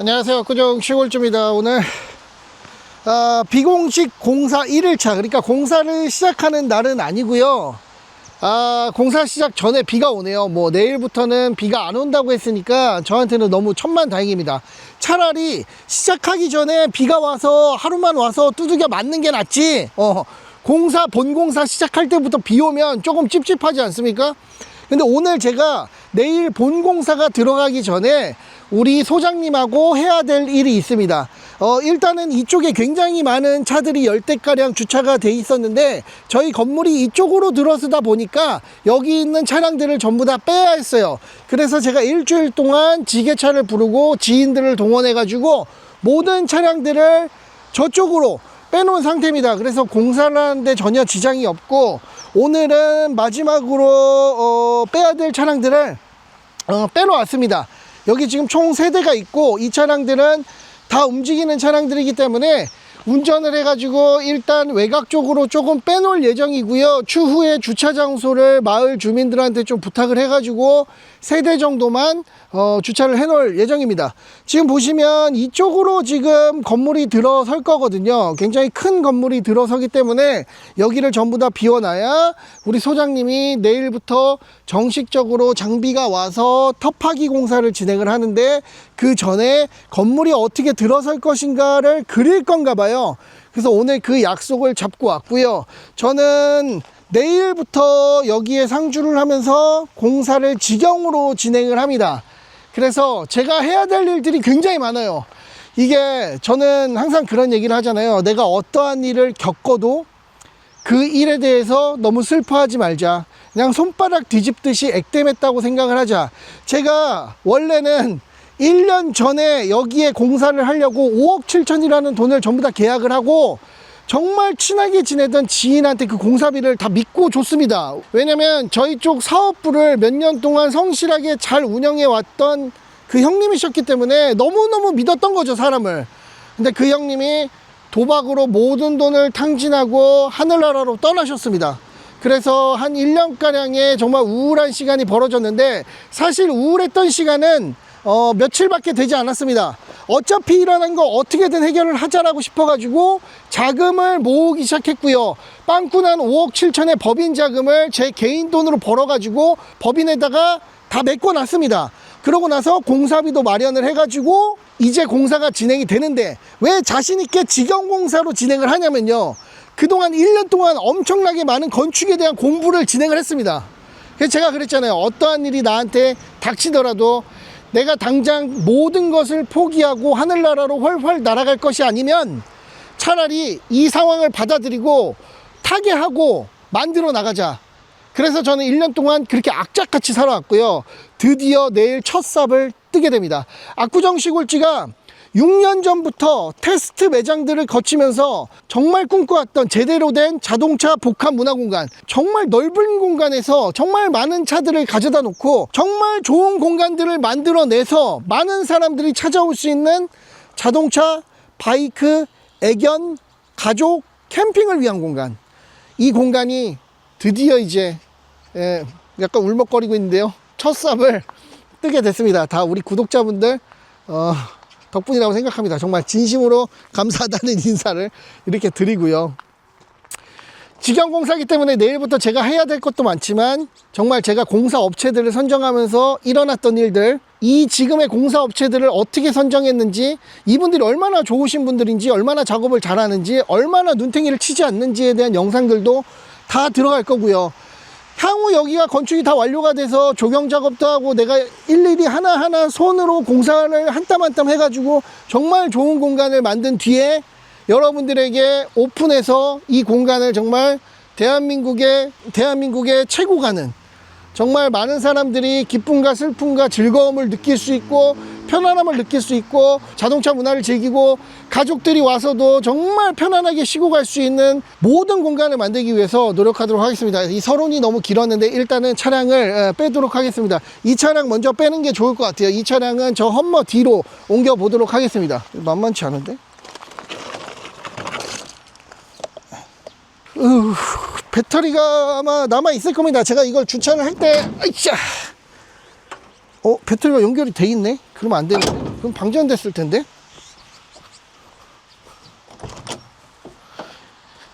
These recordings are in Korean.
안녕하세요, 꾸정 시골주입니다. 오늘 비공식 공사 1일차, 그러니까 공사를 시작하는 날은 아니고요. 공사 시작 전에 비가 오네요. 뭐 내일부터는 비가 안 온다고 했으니까 저한테는 너무 천만다행입니다. 차라리 시작하기 전에 비가 와서 하루만 와서 두들겨 맞는 게 낫지, 본공사 시작할 때부터 비 오면 조금 찝찝하지 않습니까? 근데 오늘 제가 내일 본공사가 들어가기 전에 우리 소장님하고 해야 될 일이 있습니다. 일단은 이쪽에 굉장히 많은 차들이 10대가량 주차가 돼 있었는데 저희 건물이 이쪽으로 들어서다 보니까 여기 있는 차량들을 전부 다 빼야 했어요. 그래서 제가 일주일 동안 지게차를 부르고 지인들을 동원해 가지고 모든 차량들을 저쪽으로 빼놓은 상태입니다. 그래서 공사를 하는데 전혀 지장이 없고, 오늘은 마지막으로 빼야 될 차량들을 빼놓았습니다. 여기 지금 총 3대가 있고, 이 차량들은 다 움직이는 차량들이기 때문에 운전을 해가지고 일단 외곽 쪽으로 조금 빼놓을 예정이고요. 추후에 주차 장소를 마을 주민들한테 좀 부탁을 해가지고 3대 정도만 주차를 해 놓을 예정입니다. 지금 보시면 이쪽으로 지금 건물이 들어설 거거든요. 굉장히 큰 건물이 들어서기 때문에 여기를 전부 다 비워놔야 우리 소장님이 내일부터 정식적으로 장비가 와서 터파기 공사를 진행을 하는데, 그 전에 건물이 어떻게 들어설 것인가를 그릴 건가 봐요. 그래서 오늘 그 약속을 잡고 왔고요. 저는 내일부터 여기에 상주를 하면서 공사를 직영으로 진행을 합니다. 그래서 제가 해야 될 일들이 굉장히 많아요. 이게 저는 항상 그런 얘기를 하잖아요. 내가 어떠한 일을 겪어도 그 일에 대해서 너무 슬퍼하지 말자. 그냥 손바닥 뒤집듯이 액땜했다고 생각을 하자. 제가 원래는 1년 전에 여기에 공사를 하려고 5억 7천이라는 돈을 전부 다 계약을 하고 정말 친하게 지내던 지인한테 그 공사비를 다 믿고 줬습니다. 왜냐면 저희 쪽 사업부를 몇 년 동안 성실하게 잘 운영해 왔던 그 형님이셨기 때문에 너무너무 믿었던 거죠, 사람을. 근데 그 형님이 도박으로 모든 돈을 탕진하고 하늘나라로 떠나셨습니다. 그래서 한 1년가량의 정말 우울한 시간이 벌어졌는데, 사실 우울했던 시간은 며칠밖에 되지 않았습니다. 어차피 일어난 거 어떻게든 해결을 하자라고 싶어가지고 자금을 모으기 시작했고요. 빵꾸난 5억 7천의 법인 자금을 제 개인 돈으로 벌어가지고 법인에다가 다 메꿔놨습니다. 그러고 나서 공사비도 마련을 해가지고 이제 공사가 진행이 되는데, 왜 자신있게 직영공사로 진행을 하냐면요, 그동안 1년 동안 엄청나게 많은 건축에 대한 공부를 진행을 했습니다. 그래서 제가 그랬잖아요. 어떠한 일이 나한테 닥치더라도 내가 당장 모든 것을 포기하고 하늘나라로 훨훨 날아갈 것이 아니면 차라리 이 상황을 받아들이고 타개하고 만들어 나가자. 그래서 저는 1년 동안 그렇게 악착같이 살아왔고요. 드디어 내일 첫 삽을 뜨게 됩니다. 압구정 시골지가 6년 전부터 테스트 매장들을 거치면서 정말 꿈꿔왔던 제대로 된 자동차 복합 문화공간, 정말 넓은 공간에서 정말 많은 차들을 가져다 놓고 정말 좋은 공간들을 만들어내서 많은 사람들이 찾아올 수 있는 자동차, 바이크, 애견, 가족, 캠핑을 위한 공간. 이 공간이 드디어 이제 약간 울먹거리고 있는데요, 첫 삽을 뜨게 됐습니다. 다 우리 구독자분들 덕분이라고 생각합니다. 정말 진심으로 감사하다는 인사를 이렇게 드리고요. 직영공사이기 때문에 내일부터 제가 해야 될 것도 많지만, 정말 제가 공사업체들을 선정하면서 일어났던 일들, 이 지금의 공사업체들을 어떻게 선정했는지, 이분들이 얼마나 좋으신 분들인지, 얼마나 작업을 잘하는지, 얼마나 눈탱이를 치지 않는지에 대한 영상들도 다 들어갈 거고요. 향후 여기가 건축이 다 완료가 돼서 조경 작업도 하고 내가 일일이 하나하나 손으로 공사를 한 땀 한 땀 해가지고 정말 좋은 공간을 만든 뒤에 여러분들에게 오픈해서 이 공간을 정말 대한민국의 최고 가는, 정말 많은 사람들이 기쁨과 슬픔과 즐거움을 느낄 수 있고 편안함을 느낄 수 있고 자동차 문화를 즐기고 가족들이 와서도 정말 편안하게 쉬고 갈 수 있는 모든 공간을 만들기 위해서 노력하도록 하겠습니다. 이 서론이 너무 길었는데 일단은 차량을 빼도록 하겠습니다. 이 차량 먼저 빼는 게 좋을 것 같아요. 이 차량은 저 험머 뒤로 옮겨 보도록 하겠습니다. 만만치 않은데? 배터리가 아마 남아 있을 겁니다. 제가 이걸 주차를 할 때, 아이차! 배터리가 연결이 돼 있네? 그러면 안 되는데. 그럼 방전됐을 텐데.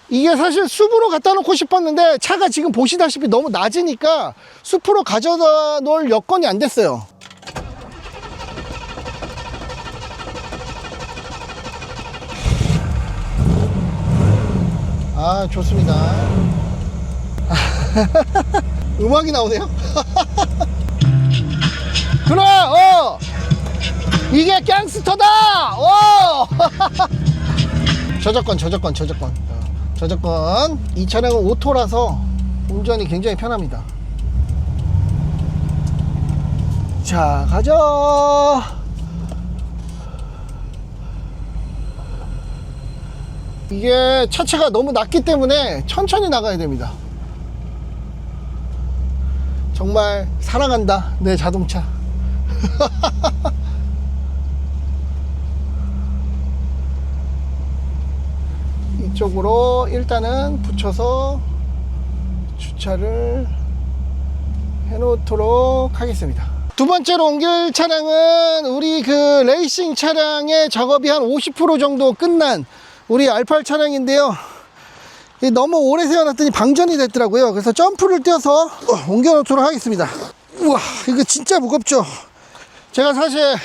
이게 사실 숲으로 갖다 놓고 싶었는데 차가 지금 보시다시피 너무 낮으니까 숲으로 가져다 놓을 여건이 안 됐어요. 아, 좋습니다. 음악이 나오네요. 그래, 이게 갱스터다. 저작권. 이 차량은 오토라서 운전이 굉장히 편합니다. 자, 가자. 이게 차체가 너무 낮기 때문에 천천히 나가야 됩니다. 정말 사랑한다, 내 자동차. 이쪽으로 일단은 붙여서 주차를 해놓도록 하겠습니다. 두 번째로 옮길 차량은 우리 그 레이싱 차량의 작업이 한 50% 정도 끝난 우리 R8 차량인데요. 너무 오래 세워놨더니 방전이 됐더라고요. 그래서 점프를 뛰어서 옮겨 놓도록 하겠습니다. 우와, 이거 진짜 무겁죠. 제가 사실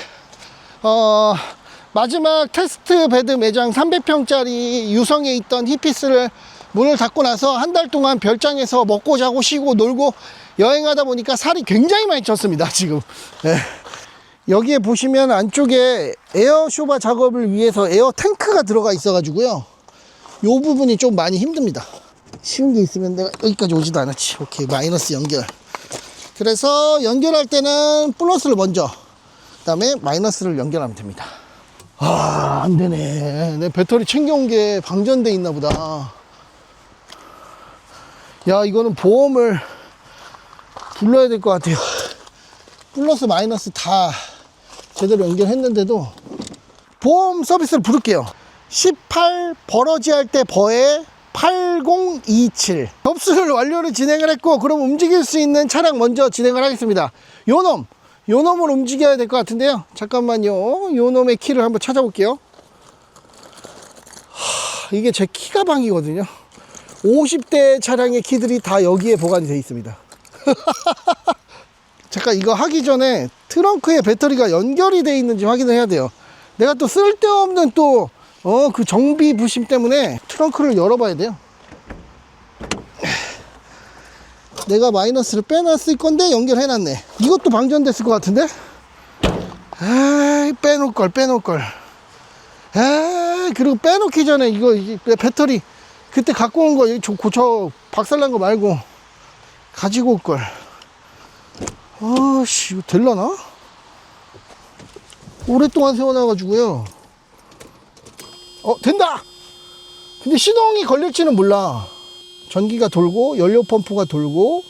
마지막 테스트 베드 매장 300평짜리 유성에 있던 히피스를 문을 닫고 나서 한 달 동안 별장에서 먹고 자고 쉬고 놀고 여행하다 보니까 살이 굉장히 많이 쪘습니다, 지금. 네. 여기에 보시면 안쪽에 에어 쇼바 작업을 위해서 에어 탱크가 들어가 있어 가지고요, 요 부분이 좀 많이 힘듭니다. 쉬운 게 있으면 내가 여기까지 오지도 않았지. 오케이, 마이너스 연결. 그래서 연결할 때는 플러스를 먼저, 그 다음에 마이너스를 연결하면 됩니다. 아, 안 되네. 내 배터리 챙겨온 게 방전돼 있나 보다. 야, 이거는 보험을 불러야 될 것 같아요. 플러스 마이너스 다 제대로 연결했는데도 보험 서비스를 부를게요. 18 버러지 할 때 버에 8027 접수를 완료를 진행을 했고, 그럼 움직일 수 있는 차량 먼저 진행을 하겠습니다. 요놈을 움직여야 될 것 같은데요. 잠깐만요. 요놈의 키를 한번 찾아볼게요. 이게 제 키 가방이거든요. 50대 차량의 키들이 다 여기에 보관이 되어 있습니다. 잠깐, 이거 하기 전에 트렁크에 배터리가 연결이 되어 있는지 확인을 해야 돼요. 내가 또 쓸데없는 그 정비 부심 때문에 트렁크를 열어봐야 돼요. 내가 마이너스를 빼놨을 건데 연결해놨네. 이것도 방전됐을 것 같은데? 에이, 빼놓을걸. 에이, 그리고 빼놓기 전에 이거 배터리 그때 갖고 온 거 고쳐 박살난 거 말고 가지고 올걸. 아씨, 이거 될라나? 오랫동안 세워놔가지고요. 된다! 근데 시동이 걸릴지는 몰라. 전기가 돌고 연료 펌프가 돌고.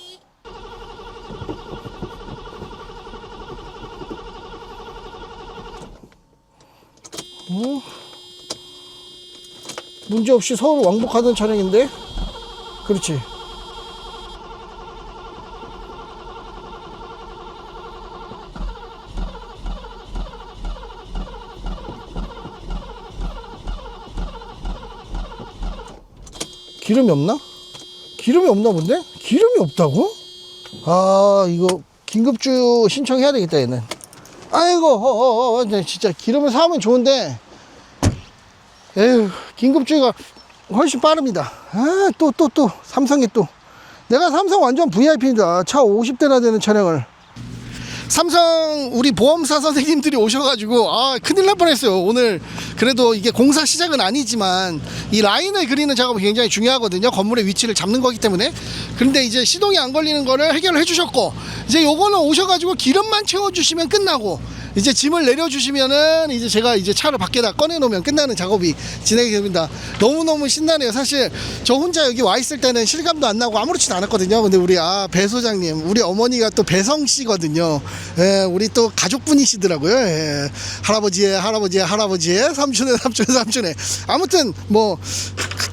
문제없이 서울 왕복하던 차량인데. 그렇지. 기름이 없나? 기름이 없나 본데? 기름이 없다고? 아, 이거 긴급주 신청해야 되겠다, 얘는. 아이고, 진짜 기름을 사면 좋은데, 에휴, 긴급주의가 훨씬 빠릅니다. 아, 또 삼성이 또. 내가 삼성 완전 VIP입니다. 차 50대나 되는 차량을. 삼성 우리 보험사 선생님들이 오셔가지고 큰일 날 뻔했어요. 오늘 그래도 이게 공사 시작은 아니지만 이 라인을 그리는 작업이 굉장히 중요하거든요. 건물의 위치를 잡는 거기 때문에. 그런데 이제 시동이 안 걸리는 거를 해결을 해주셨고, 이제 요거는 오셔가지고 기름만 채워주시면 끝나고, 이제 짐을 내려주시면은 이제 제가 이제 차를 밖에다 꺼내놓으면 끝나는 작업이 진행이 됩니다. 너무너무 신나네요. 사실 저 혼자 여기 와 있을 때는 실감도 안 나고 아무렇지도 않았거든요. 근데 우리 배 소장님, 우리 어머니가 또 배성씨거든요. 예, 우리 또 가족분이시더라고요. 예, 할아버지의 삼촌의 아무튼 뭐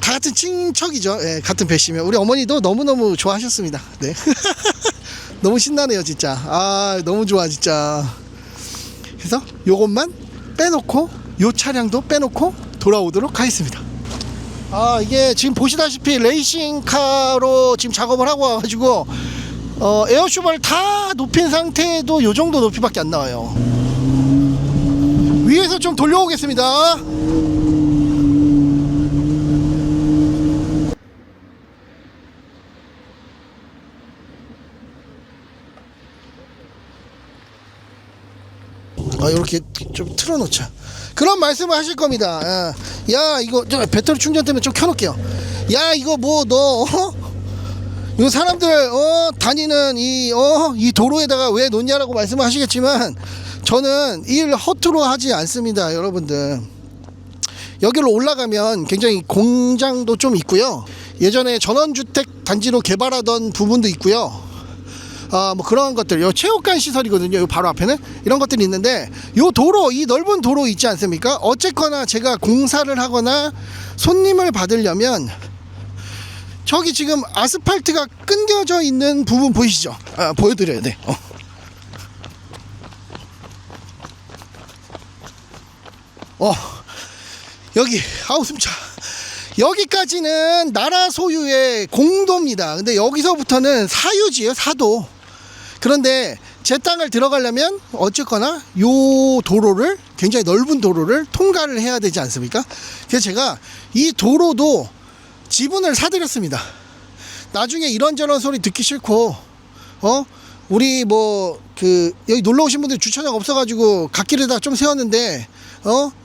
다 같은 친척이죠. 예, 같은 배씨면 우리 어머니도 너무너무 좋아하셨습니다. 네. 너무 신나네요, 진짜. 너무 좋아, 진짜. 그래서 요것만 빼놓고 요 차량도 빼놓고 돌아오도록 하겠습니다. 이게 지금 보시다시피 레이싱카로 지금 작업을 하고 와가지고 에어쇼발 다 높인 상태에도 요 정도 높이밖에 안 나와요. 위에서 좀 돌려오겠습니다. 이렇게 좀 틀어놓자. 그런 말씀을 하실 겁니다. 야 이거 저 배터리 충전 때문에 좀 켜놓을게요. 야 이거 뭐 너 이 사람들 다니는 이 도로에다가 왜 놓냐라고 말씀을 하시겠지만 저는 일 허투루 하지 않습니다. 여러분들 여기로 올라가면 굉장히 공장도 좀 있고요. 예전에 전원주택 단지로 개발하던 부분도 있고요. 뭐 그런 것들, 요 체육관 시설이거든요. 요 바로 앞에는 이런 것들이 있는데, 요 도로, 이 넓은 도로 있지 않습니까? 어쨌거나 제가 공사를 하거나 손님을 받으려면 저기 지금 아스팔트가 끊겨져 있는 부분 보이시죠? 보여드려야 돼. 여기 숨차. 여기까지는 나라 소유의 공도입니다. 근데 여기서부터는 사유지예요, 사도. 그런데 제 땅을 들어가려면 어쨌거나 요 도로를, 굉장히 넓은 도로를 통과를 해야 되지 않습니까? 그래서 제가 이 도로도 지분을 사드렸습니다. 나중에 이런저런 소리 듣기 싫고 우리 여기 놀러 오신 분들 주차장 없어가지고 갓길에다 좀 세웠는데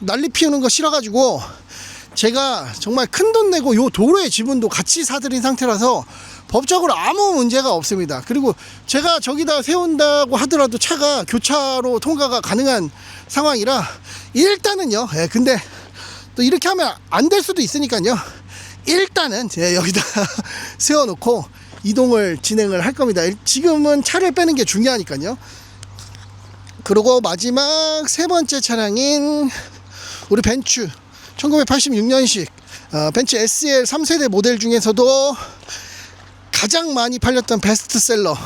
난리 피우는 거 싫어가지고 제가 정말 큰돈 내고 요 도로의 지분도 같이 사들인 상태라서 법적으로 아무 문제가 없습니다. 그리고 제가 저기다 세운다고 하더라도 차가 교차로 통과가 가능한 상황이라 일단은요. 근데 또 이렇게 하면 안 될 수도 있으니까요. 일단은 여기다 세워놓고 이동을 진행을 할 겁니다. 지금은 차를 빼는 게 중요하니까요. 그리고 마지막 세 번째 차량인 우리 벤츠 1986년식 벤츠 SL 3세대 모델 중에서도 가장 많이 팔렸던 베스트셀러,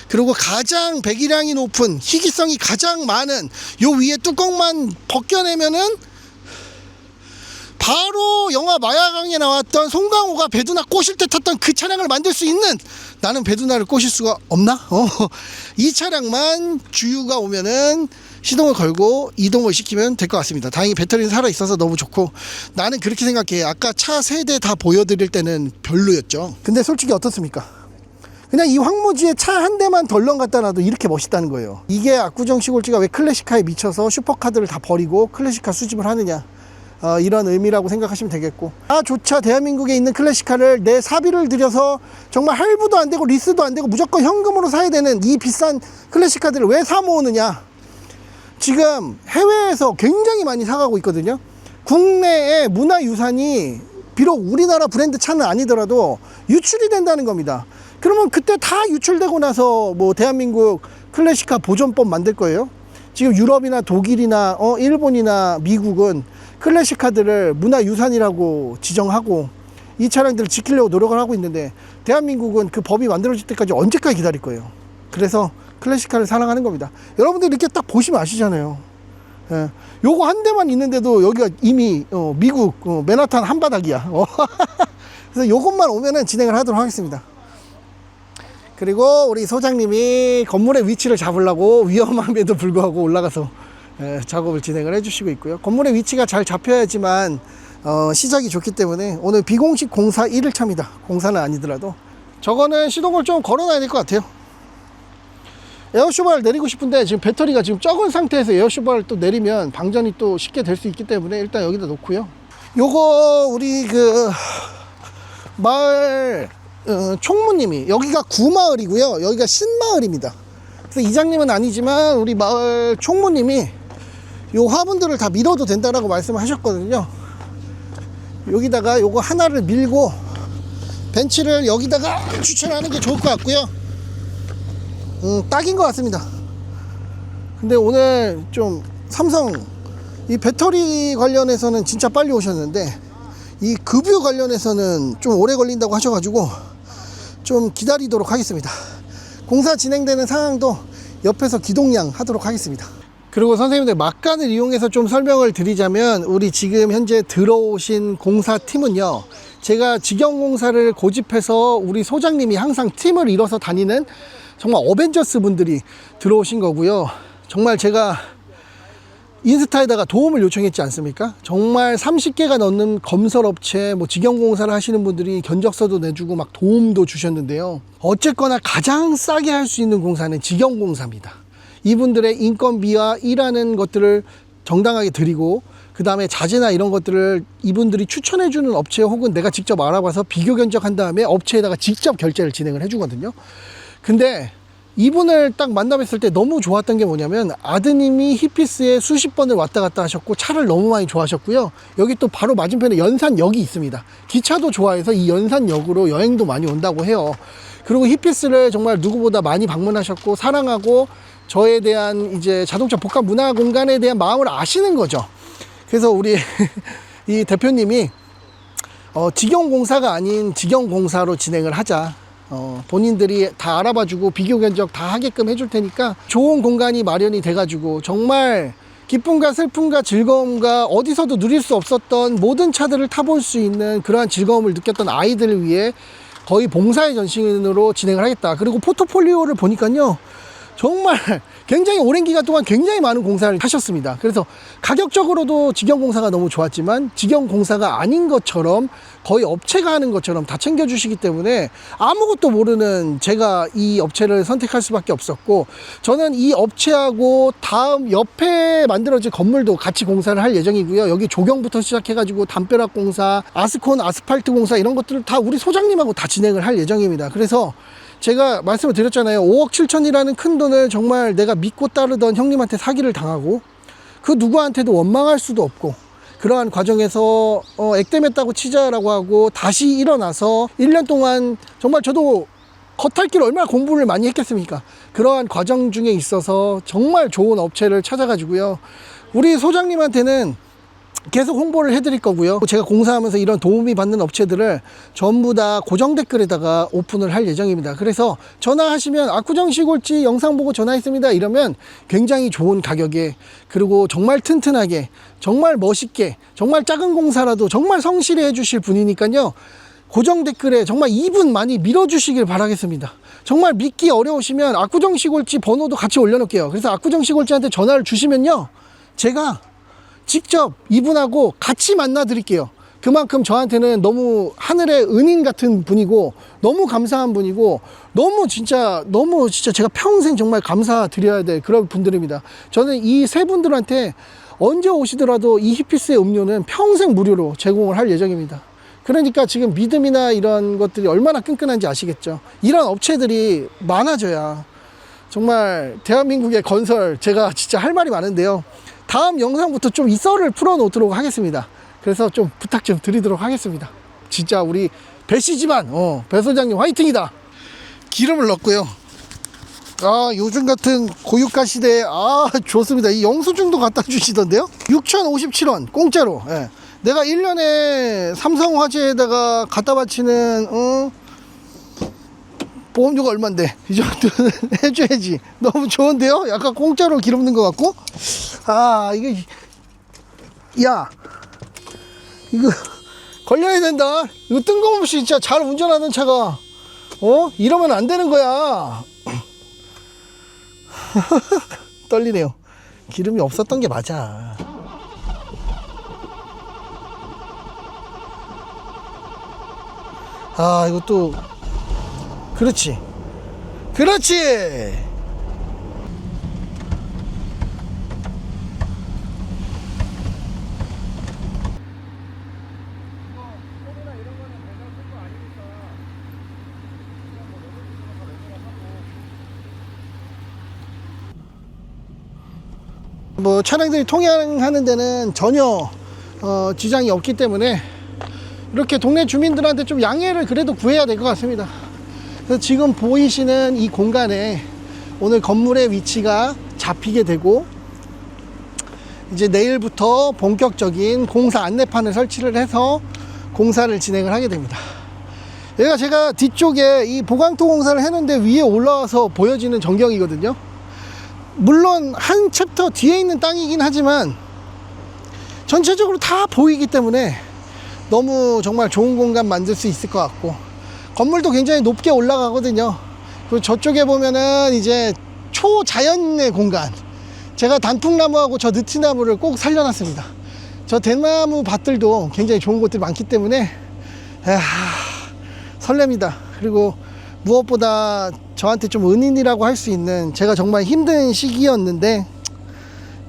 그리고 가장 배기량이 높은, 희귀성이 가장 많은, 요 위에 뚜껑만 벗겨내면은 바로 영화 마야강에 나왔던 송강호가 배두나 꼬실 때 탔던 그 차량을 만들 수 있는, 나는 배두나를 꼬실 수가 없나? 이 차량만 주유가 오면은 시동을 걸고 이동을 시키면 될 것 같습니다. 다행히 배터리는 살아있어서 너무 좋고, 나는 그렇게 생각해. 아까 차 세 대 다 보여드릴 때는 별로였죠. 근데 솔직히 어떻습니까? 그냥 이 황무지에 차 한 대만 덜렁 갖다 놔도 이렇게 멋있다는 거예요. 이게 압구정 시골지가 왜 클래식카에 미쳐서 슈퍼카들을 다 버리고 클래식카 수집을 하느냐, 이런 의미라고 생각하시면 되겠고, 조차 대한민국에 있는 클래식카를 내 사비를 들여서 정말 할부도 안 되고 리스도 안 되고 무조건 현금으로 사야 되는 이 비싼 클래식카들을 왜 사 모으느냐. 지금 해외에서 굉장히 많이 사가고 있거든요. 국내의 문화유산이 비록 우리나라 브랜드 차는 아니더라도 유출이 된다는 겁니다. 그러면 그때 다 유출되고 나서 뭐 대한민국 클래식카 보존법 만들 거예요. 지금 유럽이나 독일이나 일본이나 미국은 클래식카들을 문화유산이라고 지정하고 이 차량들을 지키려고 노력을 하고 있는데, 대한민국은 그 법이 만들어질 때까지 언제까지 기다릴 거예요. 그래서 클래식카를 사랑하는 겁니다. 여러분들 이렇게 딱 보시면 아시잖아요. 요거 한 대만 있는데도 여기가 이미 미국 맨하탄 한바닥이야. 그래서 요것만 오면은 진행을 하도록 하겠습니다. 그리고 우리 소장님이 건물의 위치를 잡으려고 위험함에도 불구하고 올라가서 작업을 진행을 해주시고 있고요. 건물의 위치가 잘 잡혀야지만 시작이 좋기 때문에 오늘 비공식 공사 1일차입니다. 공사는 아니더라도 저거는 시동을 좀 걸어놔야 될 것 같아요. 에어쇼바를 내리고 싶은데 지금 배터리가 지금 적은 상태에서 에어쇼바를 또 내리면 방전이 또 쉽게 될 수 있기 때문에 일단 여기다 놓고요. 요거 우리 그 마을 총무님이, 여기가 구마을이고요, 여기가 신마을입니다. 그래서 이장님은 아니지만 우리 마을 총무님이 요 화분들을 다 밀어도 된다라고 말씀을 하셨거든요. 여기다가 요거 하나를 밀고 벤치를 여기다가 추천하는 게 좋을 것 같고요. 딱인 것 같습니다. 근데 오늘 좀 삼성 이 배터리 관련해서는 진짜 빨리 오셨는데 이 급유 관련해서는 좀 오래 걸린다고 하셔가지고 좀 기다리도록 하겠습니다. 공사 진행되는 상황도 옆에서 기동량 하도록 하겠습니다. 그리고 선생님들 막간을 이용해서 좀 설명을 드리자면, 우리 지금 현재 들어오신 공사팀은요, 제가 직영공사를 고집해서 우리 소장님이 항상 팀을 이뤄서 다니는 정말 어벤져스 분들이 들어오신 거고요. 정말 제가 인스타에다가 도움을 요청했지 않습니까? 정말 30개가 넘는 건설업체, 직영공사를 하시는 분들이 견적서도 내주고 막 도움도 주셨는데요. 어쨌거나 가장 싸게 할 수 있는 공사는 직영공사입니다. 이분들의 인건비와 일하는 것들을 정당하게 드리고, 그 다음에 자재나 이런 것들을 이분들이 추천해주는 업체 혹은 내가 직접 알아봐서 비교 견적한 다음에 업체에다가 직접 결제를 진행을 해주거든요. 근데 이분을 딱 만나뵀을 때 너무 좋았던 게 뭐냐면, 아드님이 히피스에 수십 번을 왔다 갔다 하셨고 차를 너무 많이 좋아하셨고요. 여기 또 바로 맞은편에 연산역이 있습니다. 기차도 좋아해서 이 연산역으로 여행도 많이 온다고 해요. 그리고 히피스를 정말 누구보다 많이 방문하셨고 사랑하고, 저에 대한 이제 자동차 복합 문화 공간에 대한 마음을 아시는 거죠. 그래서 우리 이 대표님이 직영공사가 아닌 직영공사로 진행을 하자, 본인들이 다 알아봐주고 비교 견적 다 하게끔 해줄 테니까 좋은 공간이 마련이 돼가지고 정말 기쁨과 슬픔과 즐거움과 어디서도 누릴 수 없었던 모든 차들을 타볼 수 있는 그러한 즐거움을 느꼈던 아이들을 위해 거의 봉사의 전신으로 진행을 하겠다. 그리고 포트폴리오를 보니까요, 정말 굉장히 오랜 기간 동안 굉장히 많은 공사를 하셨습니다. 그래서 가격적으로도 직영공사가 너무 좋았지만 직영공사가 아닌 것처럼 거의 업체가 하는 것처럼 다 챙겨주시기 때문에 아무것도 모르는 제가 이 업체를 선택할 수밖에 없었고, 저는 이 업체하고 다음 옆에 만들어질 건물도 같이 공사를 할 예정이고요. 여기 조경부터 시작해가지고 담벼락 공사, 아스콘 아스팔트 공사 이런 것들을 다 우리 소장님하고 다 진행을 할 예정입니다. 그래서 제가 말씀을 드렸잖아요. 5억 7천이라는 큰 돈을 정말 내가 믿고 따르던 형님한테 사기를 당하고, 그 누구한테도 원망할 수도 없고, 그러한 과정에서 액땜했다고 치자라고 하고 다시 일어나서 1년 동안 정말 저도 겉핥기로 얼마나 공부를 많이 했겠습니까? 그러한 과정 중에 있어서 정말 좋은 업체를 찾아가지고요, 우리 소장님한테는 계속 홍보를 해드릴 거고요. 제가 공사하면서 이런 도움이 받는 업체들을 전부 다 고정 댓글에다가 오픈을 할 예정입니다. 그래서 전화하시면 압구정 시골지 영상 보고 전화했습니다 이러면 굉장히 좋은 가격에, 그리고 정말 튼튼하게, 정말 멋있게, 정말 작은 공사라도 정말 성실히 해주실 분이니까요, 고정 댓글에 정말 2분 많이 밀어주시길 바라겠습니다. 정말 믿기 어려우시면 압구정 시골지 번호도 같이 올려놓을게요. 그래서 압구정 시골지한테 전화를 주시면요, 제가 직접 이분하고 같이 만나 드릴게요. 그만큼 저한테는 너무 하늘의 은인 같은 분이고, 너무 감사한 분이고, 너무 진짜 제가 평생 정말 감사드려야 될 그런 분들입니다. 저는 이 세 분들한테 언제 오시더라도 이 히피스의 음료는 평생 무료로 제공을 할 예정입니다. 그러니까 지금 믿음이나 이런 것들이 얼마나 끈끈한지 아시겠죠. 이런 업체들이 많아져야 정말 대한민국의 건설, 제가 진짜 할 말이 많은데요, 다음 영상부터 좀 이 썰을 풀어놓도록 하겠습니다. 그래서 좀 부탁 좀 드리도록 하겠습니다. 진짜 우리 배씨지만 배 소장님 화이팅이다. 기름을 넣고요. 요즘 같은 고유가 시대에 좋습니다. 이 영수증도 갖다 주시던데요. 6,057원 공짜로. 예. 내가 1년에 삼성화재에다가 갖다 바치는 보험료가 얼만데 이 정도는 해줘야지. 너무 좋은데요? 약간 공짜로 기름 넣은 것 같고. 이게 이거 걸려야 된다. 이거 뜬금없이 진짜 잘 운전하는 차가 이러면 안 되는 거야. 떨리네요. 기름이 없었던 게 맞아. 이것도 그렇지. 차량들이 통행하는 데는 전혀 지장이 없기 때문에 이렇게 동네 주민들한테 좀 양해를 그래도 구해야 될 것 같습니다. 그래서 지금 보이시는 이 공간에 오늘 건물의 위치가 잡히게 되고, 이제 내일부터 본격적인 공사 안내판을 설치를 해서 공사를 진행을 하게 됩니다. 여기가 제가 뒤쪽에 이 보강토 공사를 해놓은데 위에 올라와서 보여지는 전경이거든요. 물론 한 챕터 뒤에 있는 땅이긴 하지만 전체적으로 다 보이기 때문에 너무 정말 좋은 공간 만들 수 있을 것 같고, 건물도 굉장히 높게 올라가거든요. 그리고 저쪽에 보면은 이제 초자연의 공간, 제가 단풍나무하고 저 느티나무를 꼭 살려놨습니다. 저 대나무 밭들도 굉장히 좋은 곳들이 많기 때문에 설렙니다. 그리고 무엇보다 저한테 좀 은인이라고 할 수 있는, 제가 정말 힘든 시기였는데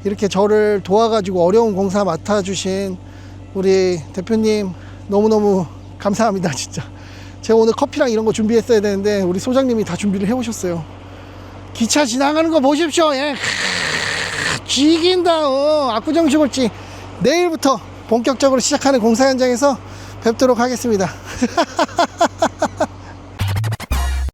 이렇게 저를 도와가지고 어려운 공사 맡아주신 우리 대표님 너무너무 감사합니다. 진짜 제가 오늘 커피랑 이런 거 준비했어야 되는데 우리 소장님이 다 준비를 해 오셨어요. 기차 지나가는 거 보십시오. 예. 죽인다. 압구정 시골지 내일부터 본격적으로 시작하는 공사 현장에서 뵙도록 하겠습니다.